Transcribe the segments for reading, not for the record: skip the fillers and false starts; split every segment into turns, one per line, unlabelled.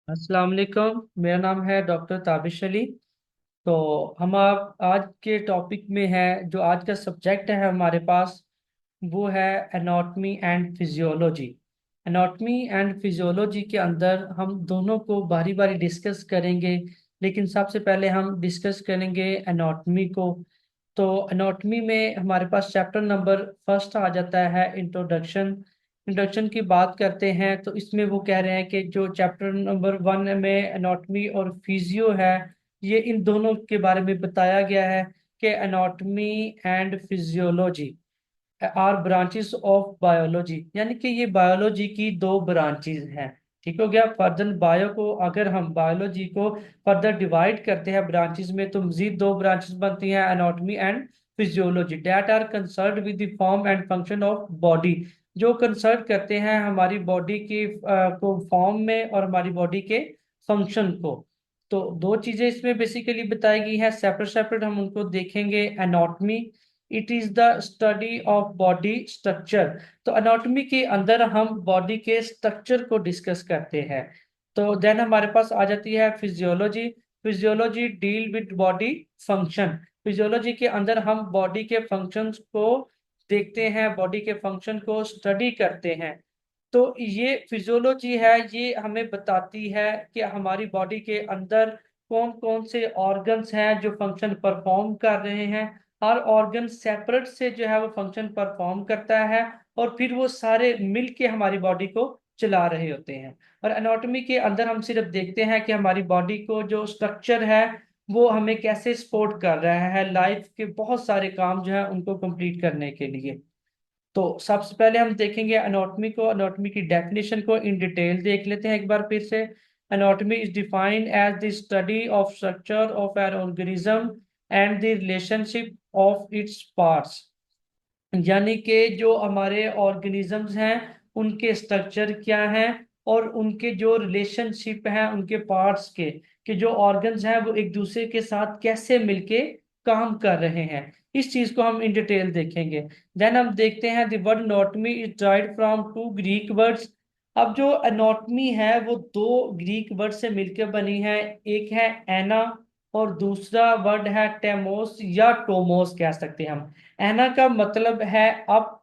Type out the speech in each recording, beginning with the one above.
अस्सलाम वालेकुम। मेरा नाम है डॉक्टर ताबिश अली। तो हम आप आज के टॉपिक में है, जो आज का सब्जेक्ट है हमारे पास, वो है anatomy and physiology. Anatomy and physiology के अंदर हम दोनों को बारी बारी डिस्कस करेंगे, लेकिन सबसे पहले हम डिस्कस करेंगे एनाटॉमी को। तो एनाटॉमी में हमारे पास चैप्टर नंबर फर्स्ट आ जाता है, इंट्रोडक्शन। इंट्रोडक्शन की बात करते हैं तो इसमें वो कह रहे हैं कि जो चैप्टर नंबर वन में एनाटॉमी और फिजियो है, ये इन दोनों के बारे में बताया गया है कि anatomy and physiology are branches of biology, यानी कि ये बायोलॉजी की दो ब्रांचेस हैं। ठीक हो गया। फर्दर बायो को, अगर हम बायोलॉजी को फर्दर डिवाइड करते हैं ब्रांचेस में, तो मजीद दो ब्रांचेस बनती हैं, anatomy and physiology, that are concerned with the form and function of body. जो कंसर्न करते हैं हमारी बॉडी की को फॉर्म में और हमारी बॉडी के फंक्शन को। तो दो चीजें इसमें बेसिकली बताई गई हैं, सेपरेट सेपरेट हम उनको देखेंगे। Anatomy, it is the study of body structure. तो एनाटॉमी के अंदर हम बॉडी के स्ट्रक्चर को डिस्कस करते हैं। तो देन हमारे पास आ जाती है physiology. Physiology deal with body function. Physiology के अंदर हम बॉडी के फंक्शंस को देखते हैं, बॉडी के फंक्शन को स्टडी करते हैं। तो ये फिजियोलॉजी है, ये हमें बताती है कि हमारी बॉडी के अंदर कौन कौन से ऑर्गन्स हैं जो फंक्शन परफॉर्म कर रहे हैं। हर ऑर्गन सेपरेट से जो है वो फंक्शन परफॉर्म करता है, और फिर वो सारे मिल के हमारी बॉडी को चला रहे होते हैं। और एनाटॉमी के अंदर हम सिर्फ देखते हैं कि हमारी बॉडी को जो स्ट्रक्चर है वो हमें कैसे सपोर्ट कर रहा है लाइफ के बहुत सारे काम जो है उनको कंप्लीट करने के लिए। तो सबसे पहले हम देखेंगे एनाटॉमी को। एनाटॉमी की डेफिनेशन को इन डिटेल देख लेते हैं एक बार फिर से। Anatomy is defined as the study of structure of an organism and the relationship of its parts. यानी कि जो हमारे ऑर्गेनिजम्स हैं उनके स्ट्रक्चर क्या हैं, और उनके जो रिलेशनशिप हैं उनके पार्ट्स के, कि जो ऑर्गन्स हैं वो एक दूसरे के साथ कैसे मिलके काम कर रहे हैं। इस चीज को हम इन डिटेल देखेंगे। देन हम देखते हैं the word anatomy is derived from two Greek words. अब जो एनाटॉमी है वो दो ग्रीक वर्ड से मिलकर बनी है। एक है एना, और दूसरा वर्ड है टेमोस या टोमोस कह सकते हैं हम। एना का मतलब है अप,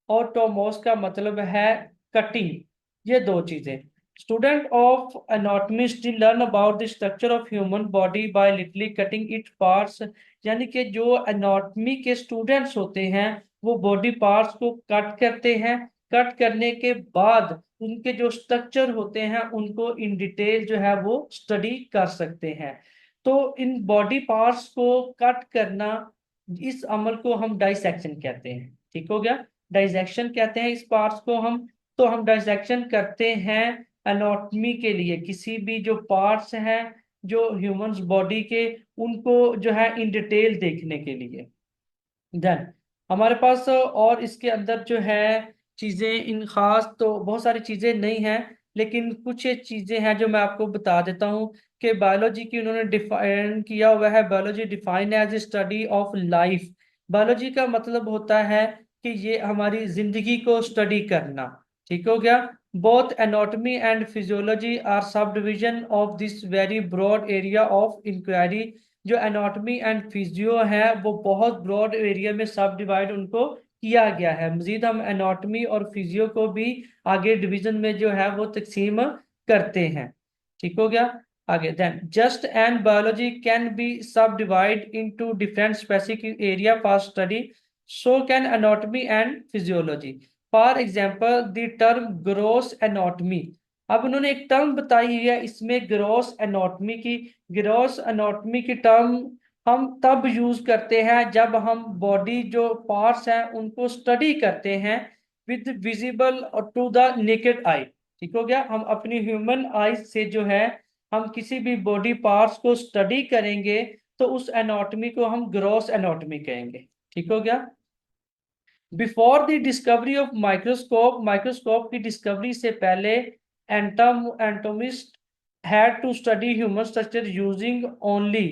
और टोमोस का मतलब है कटिंग। ये दो चीजें। Student of anatomy still learn about the structure of human body by literally cutting it parts. यानी कि जो एनाटॉमी के स्टूडेंट्स होते हैं वो बॉडी पार्ट्स को कट करते हैं। कट करने के बाद उनके जो स्ट्रक्चर होते हैं उनको इन डिटेल जो है वो स्टडी कर सकते हैं। तो इन बॉडी पार्ट्स को कट करना, इस अमल को हम डाइसेक्शन कहते हैं। ठीक हो गया। डाइसेक्शन कहते हैं इस पार्ट्स को हम। तो हम डाइसेक्शन करते हैं एनाटॉमी के लिए, किसी भी जो पार्ट्स हैं जो ह्यूमंस बॉडी के, उनको जो है इन डिटेल देखने के लिए। देन हमारे पास और इसके अंदर जो है चीजें, इन खास तो बहुत सारी चीजें नहीं हैं, लेकिन कुछ चीजें हैं जो मैं आपको बता देता हूँ। कि बायोलॉजी की उन्होंने डिफाइन किया हुआ है, biology define as study of life. Biology का मतलब होता है कि ये हमारी जिंदगी को स्टडी करना। ठीक हो गया। Both anatomy and physiology are subdivision of this very broad area of inquiry. जो एनाटॉमी एंड फिजियो है वो बहुत ब्रॉड एरिया में सब डिवाइड उनको किया गया है। मजीद हम एनाटॉमी और फिजियो को भी आगे डिवीजन में जो है वो तकसीम करते हैं। ठीक हो गया। आगे then just and biology can be subdivide into different specific area for study, so can anatomy and physiology. For example the term gross anatomy. अब उन्होंने एक टर्म बताई हुई है इसमें ग्रॉस एनाटॉमी की। ग्रॉस एनाटॉमी की टर्म हम तब यूज करते हैं जब हम बॉडी जो पार्ट्स हैं उनको स्टडी करते हैं with visible to the naked eye. ठीक हो गया। हम अपनी ह्यूमन आई से जो है हम किसी भी बॉडी पार्ट्स को स्टडी करेंगे, तो उस एनाटॉमी को हम ग्रॉस एनाटॉमी कहेंगे। ठीक हो गया। Before the discovery of microscope, microscope की डिस्कवरी से पहले anatomist had to study human structure using only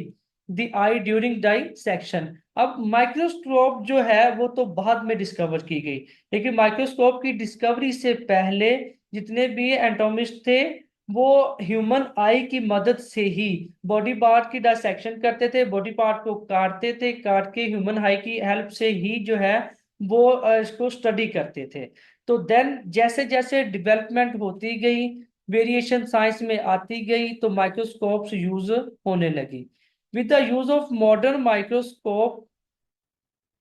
the eye during dissection. अब माइक्रोस्कोप जो है वो तो बाद में डिस्कवर की गई, लेकिन माइक्रोस्कोप की डिस्कवरी से पहले जितने भी एंटोमिस्ट थे वो ह्यूमन आई की मदद से ही बॉडी पार्ट की डायसेक्शन करते थे, बॉडी पार्ट को काटते थे, काट के ह्यूमन आई की हेल्प से ही जो है वो इसको स्टडी करते थे। तो देन जैसे जैसे डेवलपमेंट होती गई, वेरिएशन साइंस में आती गई, तो माइक्रोस्कोप्स यूज होने लगी। With the use of modern microscope,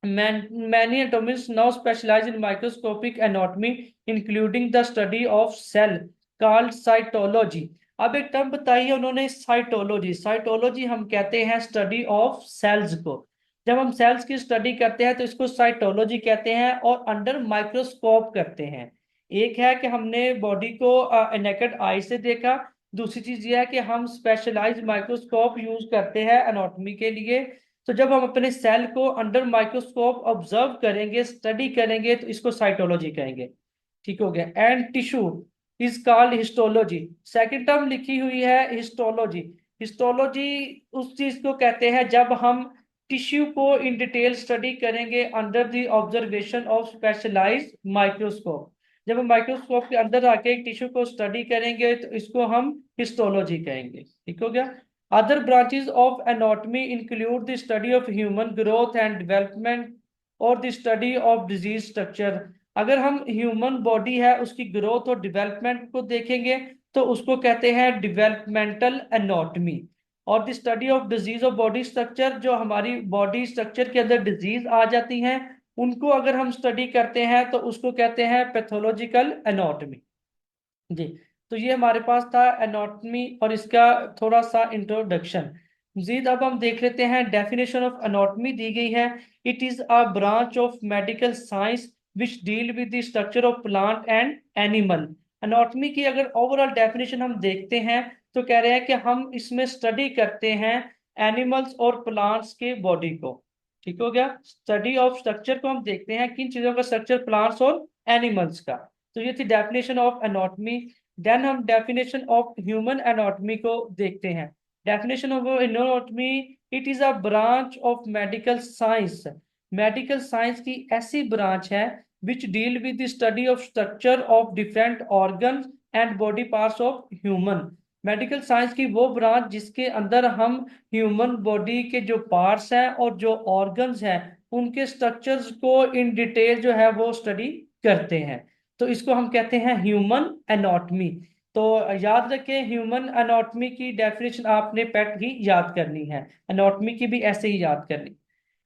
many anatomists now specialize in microscopic anatomy, including the study of cell called cytology। अब एक टर्म बताइए उन्होंने, साइटोलॉजी। साइटोलॉजी हम कहते हैं स्टडी ऑफ सेल्स को। जब हम सेल्स की स्टडी करते हैं तो इसको साइटोलॉजी कहते हैं, और अंडर माइक्रोस्कोप करते हैं। एक है कि हमने बॉडी को नेकेड आई से देखा, दूसरी चीज ये है कि हम स्पेशलाइज्ड माइक्रोस्कोप यूज करते हैं एनाटॉमी के लिए। तो जब हम अपने सेल को अंडर माइक्रोस्कोप ऑब्जर्व करेंगे, स्टडी करेंगे, तो इसको साइटोलॉजी कहेंगे। ठीक हो गया। And tissue is called histology. Second term लिखी हुई है हिस्टोलॉजी। हिस्टोलॉजी उस चीज को कहते हैं जब हम टिश्यू को इन डिटेल स्टडी करेंगे under the observation of specialised microscope. जब हम माइक्रोस्कोप के अंदर आके एक टिश्यू को स्टडी करेंगे तो इसको हम हिस्टोलॉजी कहेंगे। ठीक हो गया। Other branches of anatomy include the study of human growth and development और the study of disease structure। अगर हम ह्यूमन बॉडी है उसकी ग्रोथ और डेवलपमेंट को देखेंगे तो उसको कहते हैं डेवलपमेंटल एनाटॉमी। और the study of disease of body structure, जो हमारी बॉडी स्ट्रक्चर के अंदर डिजीज आ जाती हैं उनको अगर हम स्टडी करते हैं तो उसको कहते हैं पैथोलॉजिकल एनाटॉमी। जी। तो ये हमारे पास था एनाटॉमी और इसका थोड़ा सा इंट्रोडक्शन। मजीद अब हम देख लेते हैं डेफिनेशन ऑफ एनाटॉमी दी गई है। It is a branch of medical science which deal with the structure of plant and animal. Anatomy की अगर ओवरऑल डेफिनेशन हम देखते हैं तो कह रहे हैं कि हम इसमें स्टडी करते हैं एनिमल्स और प्लांट्स के बॉडी को। ठीक हो गया। स्टडी ऑफ स्ट्रक्चर को हम देखते हैं किन चीजों का स्ट्रक्चर, प्लांट्स और एनिमल्स का। तो ये थी डेफिनेशन ऑफ एनाटॉमी। देन हम डेफिनेशन ऑफ ह्यूमन एनाटॉमी को देखते हैं। Definition of anatomy, it is a branch of medical science. Medical science की ऐसी ब्रांच है which deal with the study of structure of different organs and body parts of human. Medical science की वो branch जिसके अंदर हम human body के जो पार्ट्स हैं और जो ऑर्गन्स हैं उनके स्ट्रक्चर्स को इन डिटेल जो है वो स्टडी करते हैं। तो इसको हम कहते हैं ह्यूमन एनाटॉमी। तो याद रखें, ह्यूमन एनाटॉमी की डेफिनेशन आपने पेट ही याद करनी है, एनाटॉमी की भी ऐसे ही याद करनी।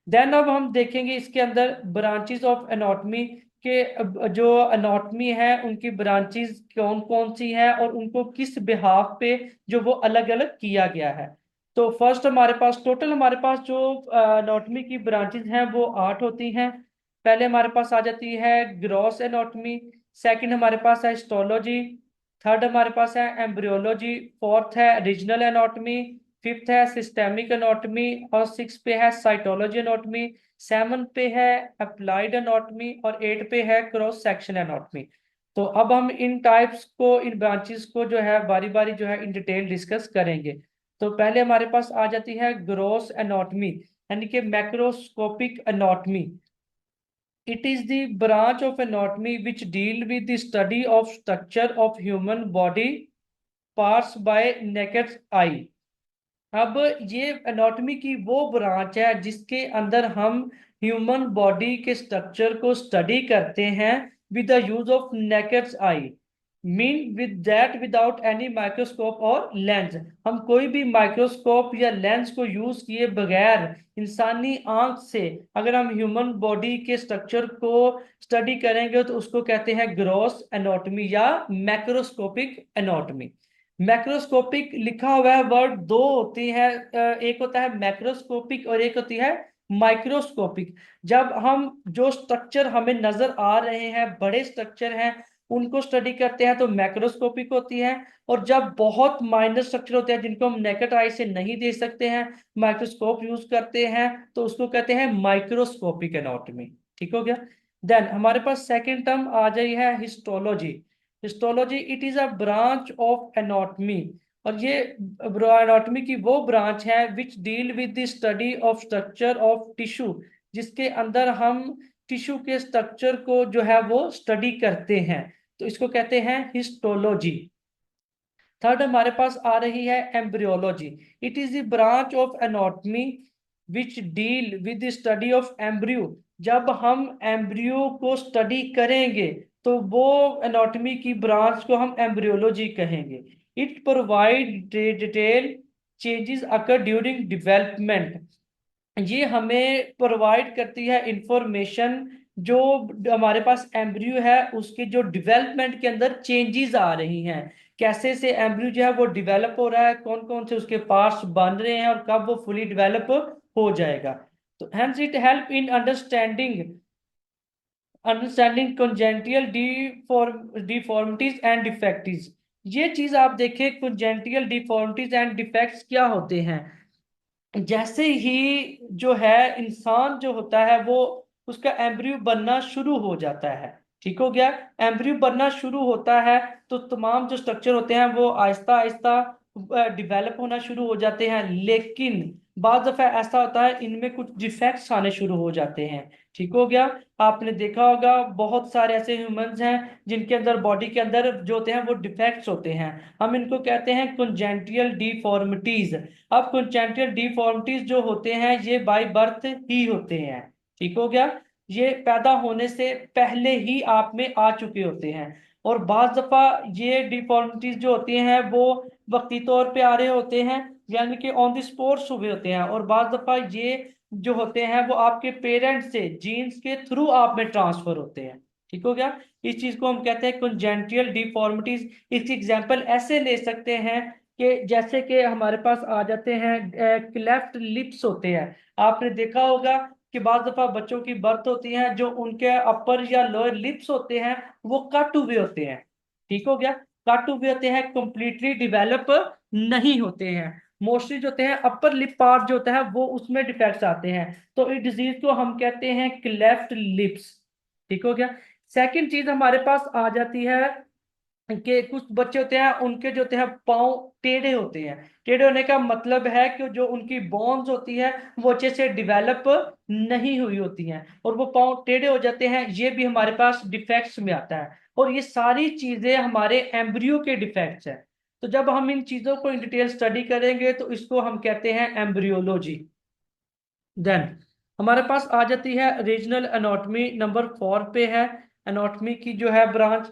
देन अब हम देखेंगे इसके अंदर ब्रांचेस ऑफ एनाटॉमी के जो एनाटॉमी है उनकी ब्रांचेस कौन कौन सी हैं और उनको किस बिहाफ पे जो वो अलग अलग किया गया है। तो फर्स्ट हमारे पास टोटल हमारे पास जो एनाटॉमी की ब्रांचेस हैं वो 8 होती हैं। पहले हमारे पास आ जाती है ग्रॉस एनाटॉमी, सेकंड हमारे पास है हिस्टोलॉजी, थर्ड हमारे पास है एम्ब्रियोलॉजी, फोर्थ है रीजनल एनाटॉमी, फिफ्थ है सिस्टेमिक एनाटॉमी, और सिक्स पे है साइटोलॉजी एनाटॉमी, सेवन पे है अप्लाइड एनाटॉमी, और एट पे है क्रॉस सेक्शन एनाटॉमी। तो अब हम इन टाइप्स को, इन ब्रांचेस को जो है बारी बारी जो है इन डिटेल डिस्कस करेंगे। तो पहले हमारे पास आ जाती है ग्रॉस एनाटॉमी, यानी कि macroscopic anatomy. It is the branch of anatomy which deal with the study of structure of human body parts by naked eye। अब ये एनाटॉमी की वो ब्रांच है जिसके अंदर हम ह्यूमन बॉडी के स्ट्रक्चर को स्टडी करते हैं with the use of naked eye. Mean with that without any microscope और लेंस। हम कोई भी माइक्रोस्कोप या लेंस को यूज किए बगैर इंसानी आंख से अगर हम ह्यूमन बॉडी के स्ट्रक्चर को स्टडी करेंगे तो उसको कहते हैं ग्रॉस एनाटॉमी या मैक्रोस्कोपिक एनाटॉमी। मैक्रोस्कोपिक लिखा हुआ है वर्ड दो होती है, एक होता है मैक्रोस्कोपिक और एक होती है माइक्रोस्कोपिक। जब हम जो स्ट्रक्चर हमें नजर आ रहे हैं, बड़े स्ट्रक्चर हैं, उनको स्टडी करते हैं तो मैक्रोस्कोपिक होती है। और जब बहुत माइनर स्ट्रक्चर होते हैं जिनको हम नेकेड आई से नहीं देख सकते हैं, माइक्रोस्कोप यूज करते हैं, तो उसको कहते हैं माइक्रोस्कोपिक एनाटॉमी। ठीक हो गया। देन हमारे पास सेकेंड टर्म आ जाई है histology. Histology, it is a branch of anatomy, और ये एनाटॉमी की वो ब्रांच है which deal with the study of structure of tissue, जिसके अंदर हम टिश्यू के स्ट्रक्चर को जो है वो स्टडी करते हैं। तो इसको कहते हैं हिस्टोलॉजी। थर्ड हमारे पास आ रही है embryology. It is the branch of anatomy which deal with the study of embryo. जब हम एम्ब्रियो को स्टडी करेंगे तो वो एनाटॉमी की ब्रांच को हम एम्ब्रियोलॉजी कहेंगे। It provide detail changes occur during development. ये हमें प्रोवाइड करती है इंफॉर्मेशन जो हमारे पास एम्ब्रियो है उसके जो डेवलपमेंट के अंदर चेंजेस आ रही हैं, कैसे से एम्ब्रियो जो है वो डेवलप हो रहा है, कौन कौन से उसके पार्ट्स बन रहे हैं और कब वो फुली डेवलप हो जाएगा। तो hence it help in understanding congenital deformities and defects. ये चीज आप देखें, कंजेंटियल डिफॉर्मिटीज एंड डिफेक्ट्स क्या होते हैं। जैसे ही जो है इंसान जो होता है वो उसका एम्ब्रियो बनना शुरू हो जाता है, ठीक हो गया। एम्ब्रियो बनना शुरू होता है तो तमाम जो स्ट्रक्चर होते हैं वो आहिस्ता आहिस्ता डिवेलप होना शुरू हो जाते हैं, लेकिन बाद दफा ऐसा होता है इनमें कुछ डिफेक्ट्स आने शुरू हो जाते हैं, ठीक हो गया। आपने देखा होगा बहुत सारे ऐसे ह्यूमंस हैं जिनके अंदर बॉडी के अंदर जो होते हैं वो डिफेक्ट्स होते हैं, हम इनको कहते हैं कंजेंटियल डिफॉर्मिटीज। अब कंजेंटियल डिफॉर्मिटीज जो होते हैं ये बाय बर्थ ही होते हैं, ठीक हो गया। ये पैदा होने से पहले ही आप में आ चुके होते हैं, और बाज दफा ये डिफॉर्मिटीज जो होती हैं वो वक्ती तौर पे आ रहे होते हैं, यानी कि ऑन द स्पॉट हुए होते हैं, और बाज दफा ये जो होते हैं वो आपके पेरेंट्स से जीन्स के थ्रू आप में ट्रांसफर होते हैं, ठीक हो गया। इस चीज को हम कहते हैं कंजेंटियल डिफॉर्मिटीज। इसकी एग्जांपल ऐसे ले सकते हैं कि जैसे कि हमारे पास आ जाते हैं क्लेफ्ट लिप्स होते हैं। आपने देखा होगा कि बाज दफा बच्चों की बर्थ होती है, जो उनके अपर या लोअर लिप्स होते हैं वो कट हुए होते हैं, ठीक हो गया। कट हुए होते हैं, कंप्लीटली डिवेलप नहीं होते हैं। मोस्टली जो होते हैं अपर लिप पार्ट जो होता है वो उसमें डिफेक्ट्स आते हैं, तो इस डिजीज को हम कहते हैं क्लेफ्ट लिप्स, ठीक हो गया। सेकंड चीज हमारे पास आ जाती है कि कुछ बच्चे होते हैं उनके जो होते हैं पाँव टेढ़े होते हैं। टेढ़े होने का मतलब है कि जो उनकी बोन्स होती है वो अच्छे से डिवेलप नहीं हुई होती हैं और वो पाँव टेढ़े हो जाते हैं, ये भी हमारे पास डिफेक्ट्स में आता है, और ये सारी चीजें हमारे एम्ब्रियो के डिफेक्ट्स हैं। तो जब हम इन चीजों को इन डिटेल स्टडी करेंगे तो इसको हम कहते हैं एम्ब्रियोलॉजी। देन हमारे पास आ जाती है रीजनल एनाटॉमी, नंबर 4 पे है एनाटॉमी की जो है branch.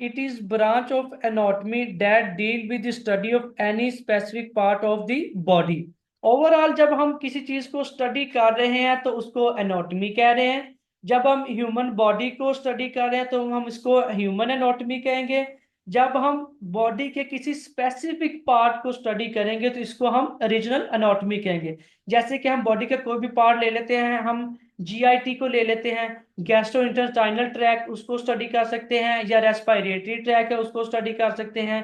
It is branch of anatomy that deal with study of any specific part of the body. Overall जब हम किसी चीज को स्टडी कर रहे हैं तो उसको एनाटॉमी कह रहे हैं। जब हम ह्यूमन बॉडी को स्टडी कर रहे हैं तो हम इसको ह्यूमन एनाटॉमी कहेंगे। जब हम बॉडी के किसी स्पेसिफिक पार्ट को स्टडी करेंगे तो इसको हम रीजनल एनाटॉमी कहेंगे। जैसे कि हम बॉडी का कोई भी पार्ट ले लेते हैं, हम जीआईटी को ले लेते हैं, गैस्ट्रो इंटेस्टाइनल ट्रैक, उसको स्टडी कर सकते हैं, या रेस्पिरेटरी ट्रैक है उसको स्टडी कर सकते हैं।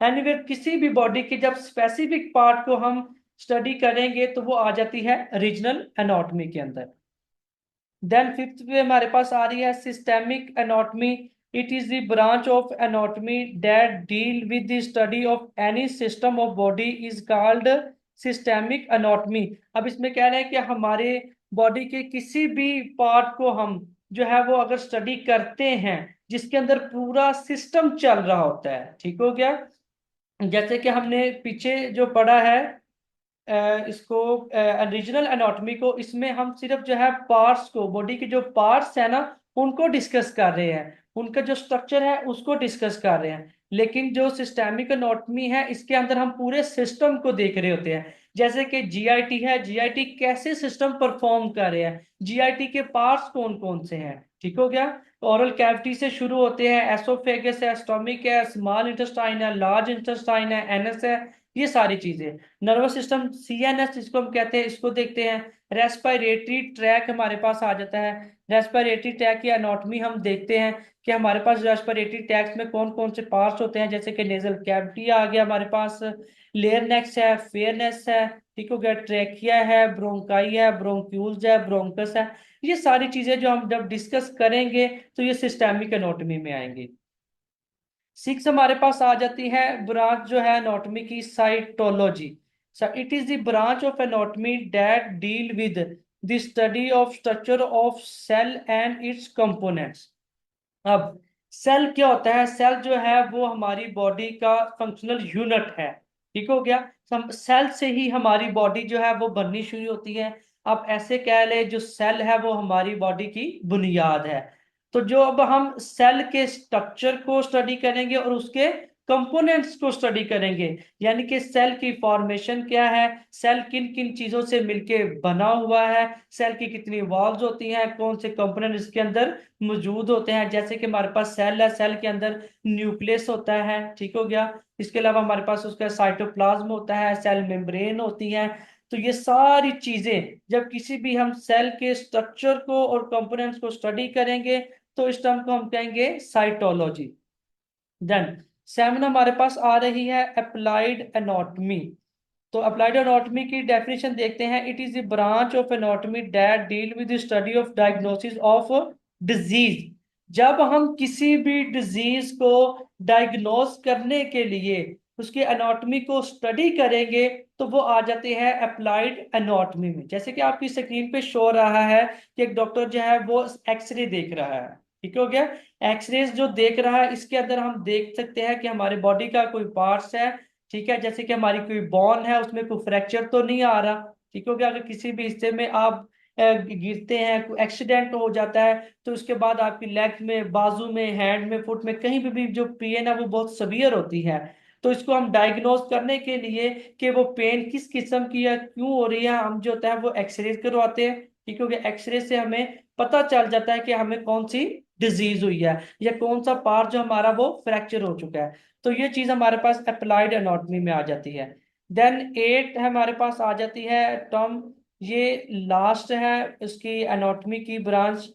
एनीवे किसी भी बॉडी के जब स्पेसिफिक पार्ट को हम स्टडी करेंगे तो वो आ जाती है रीजनल एनाटॉमी के अंदर। देन फिफ्थ पे हमारे पास आ रही है systemic anatomy. It is the branch of anatomy that deal with the study of any system of body is called systemic anatomy. अब इसमें कह रहे हैं कि हमारे बॉडी के किसी भी पार्ट को हम जो है वो अगर स्टडी करते हैं जिसके अंदर पूरा सिस्टम चल रहा होता है, ठीक हो गया। जैसे कि हमने पीछे जो पढ़ा है इसको रीजनल एनाटॉमी को, इसमें हम सिर्फ जो है पार्ट्स को, बॉडी के जो पार्ट्स है ना उनको डिस्कस कर रहे हैं, उनका जो स्ट्रक्चर है उसको डिस्कस कर रहे हैं। लेकिन जो सिस्टेमिक एनाटॉमी है इसके अंदर हम पूरे सिस्टम को देख रहे होते हैं। जैसे कि जीआईटी है, जीआईटी कैसे सिस्टम परफॉर्म कर रहे हैं, जीआईटी के पार्ट्स कौन कौन से हैं, ठीक हो गया। ओरल कैविटी से शुरू होते हैं, एसोफेगस है, स्टोमिक है, स्मॉल इंटेस्टाइन है, लार्ज इंटेस्टाइन है, एनएस है, ये सारी चीजें। नर्वस सिस्टम सीएनएस जिसको हम कहते हैं इसको देखते हैं। रेस्पिरेटरी ट्रैक हमारे पास आ जाता है, रेस्पिरेटरी ट्रैक की एनाटॉमी हम देखते हैं कि हमारे पास रेस्पिरेटरी ट्रैक्ट में कौन कौन से पार्ट्स होते हैं, जैसे कि नेजल कैविटी आ गया हमारे पास, लेयर नेक्स है, फेयरनेस है, ठीक हो गया, ट्रैकिया है, ब्रोंकाई है, ब्रोंक्यूल्स है, ब्रोंकस है। ये सारी चीजें जो हम जब डिस्कस करेंगे तो ये सिस्टेमिक एनाटॉमी में आएंगी। 6 हमारे पास आ जाती है ब्रांच जो है एनाटॉमी की, cytology. It is the branch of anatomy that deal with the study of structure of cell and its components. अब सेल क्या होता है? सेल जो है वो हमारी बॉडी का फंक्शनल यूनिट है। ठीक हो गया? हम सेल से ही हमारी बॉडी जो है वो बननी शुरू होती है। आप ऐसे कह ले, जो सेल है वो हमारी बॉडी की बुनियाद है। तो जो अब हम सेल के स्ट्रक्चर को स्टडी करेंगे और उसके कंपोनेंट्स को स्टडी करेंगे, यानी कि सेल की फॉर्मेशन क्या है, सेल किन किन चीजों से मिलके बना हुआ है, सेल की कितनी वॉल्स होती हैं, कौन से कंपोनेंट इसके अंदर मौजूद होते हैं। जैसे कि हमारे पास सेल है, सेल के अंदर न्यूक्लियस होता है, ठीक हो गया। इसके अलावा हमारे पास उसका साइटोप्लाज्म होता है, सेल मेम्ब्रेन होती है। तो ये सारी चीजें जब किसी भी हम सेल के स्ट्रक्चर को और कंपोनेंट्स को स्टडी करेंगे, तो इस टर्म को हम कहेंगे साइटोलॉजी। देन सेवन हमारे पास आ रही है अप्लाइड एनाटॉमी। तो अप्लाइड एनाटॉमी की डेफिनेशन देखते हैं। It is the branch of anatomy that deal with the study of diagnosis of disease. जब हम किसी भी डिजीज को डायग्नोस करने के लिए उसके एनाटॉमी को स्टडी करेंगे, तो वो आ जाते हैं अप्लाइड एनाटॉमी में। जैसे कि आपकी स्क्रीन पे शो रहा है कि एक डॉक्टर जो है वो एक्सरे देख रहा है, ठीक हो गया। एक्सरेज जो देख रहा है, इसके अंदर हम देख सकते हैं कि हमारे बॉडी का कोई पार्ट्स है, ठीक है। जैसे कि हमारी कोई बोन है, उसमें कोई फ्रैक्चर तो नहीं आ रहा, ठीक हो गया। अगर किसी भी हिस्से में आप गिरते हैं, कोई एक्सीडेंट हो जाता है, तो उसके बाद आपकी लेग में, बाजू में, हैंड में, फुट में, कहीं भी जो पेन है वो बहुत सवियर होती है। तो इसको हम डायग्नोज करने के लिए कि वो पेन किस किस्म की है, क्यों हो रही है, हम जो होता है वो एक्सरे करवाते हैं, ठीक हो गया। एक्सरे से हमें पता चल जाता है कि हमें कौन सी डिजीज हुई है, या कौन सा पार्ट जो हमारा वो फ्रैक्चर हो चुका है। तो ये चीज हमारे पास अप्लाइड एनाटॉमी में आ जाती है। देन एट हमारे पास आ जाती है टर्म, ये लास्ट है इसकी एनाटॉमी की ब्रांच।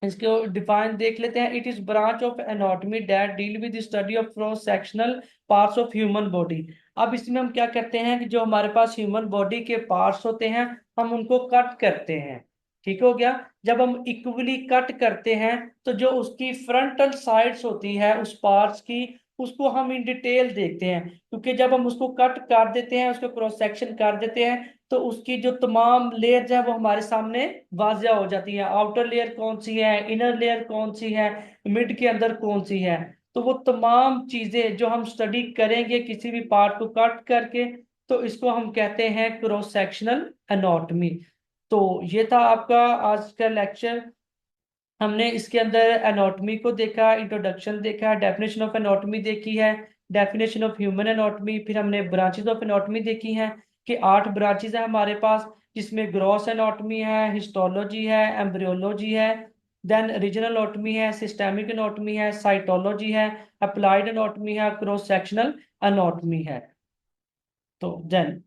इसको डिफाइन देख लेते हैं। It is branch of anatomy that deal with study of cross sectional parts of human body. अब इसमें हम क्या करते हैं कि जो हमारे पास ह्यूमन बॉडी के पार्ट्स होते हैं, हम उनको कट करते हैं, ठीक हो गया। जब हम इक्वली कट करते हैं, तो जो उसकी फ्रंटल साइड्स होती है उस पार्ट्स की, उसको हम इन डिटेल देखते हैं। क्योंकि जब हम उसको कट कर देते हैं, उसको क्रॉस सेक्शन कर देते हैं, तो उसकी जो तमाम लेयर्स है वो हमारे सामने वाजिया हो जाती है। आउटर लेयर कौन सी है, इनर लेयर कौन सी है, मिड के अंदर कौन सी है। तो वो तमाम चीजें जो हम स्टडी करेंगे किसी भी पार्ट को कट करके, तो इसको हम कहते हैं क्रॉस सेक्शनल एनाटॉमी। तो ये था आपका आज का लेक्चर। हमने इसके अंदर एनाटॉमी को देखा, इंट्रोडक्शन देखा, डेफिनेशन ऑफ एनाटॉमी देखी है, डेफिनेशन ऑफ ह्यूमन एनाटॉमी, फिर हमने ब्रांचेस ऑफ एनाटॉमी देखी हैं कि 8 ब्रांचेस है हमारे पास, जिसमें ग्रॉस एनाटॉमी है, हिस्टोलॉजी है, एम्ब्रियोलॉजी है, देन रीजनल एनाटॉमी है, सिस्टेमिक एनाटॉमी है, साइटोलॉजी है, अप्लाइड एनाटॉमी है, क्रॉस सेक्शनल एनाटॉमी है। तो देन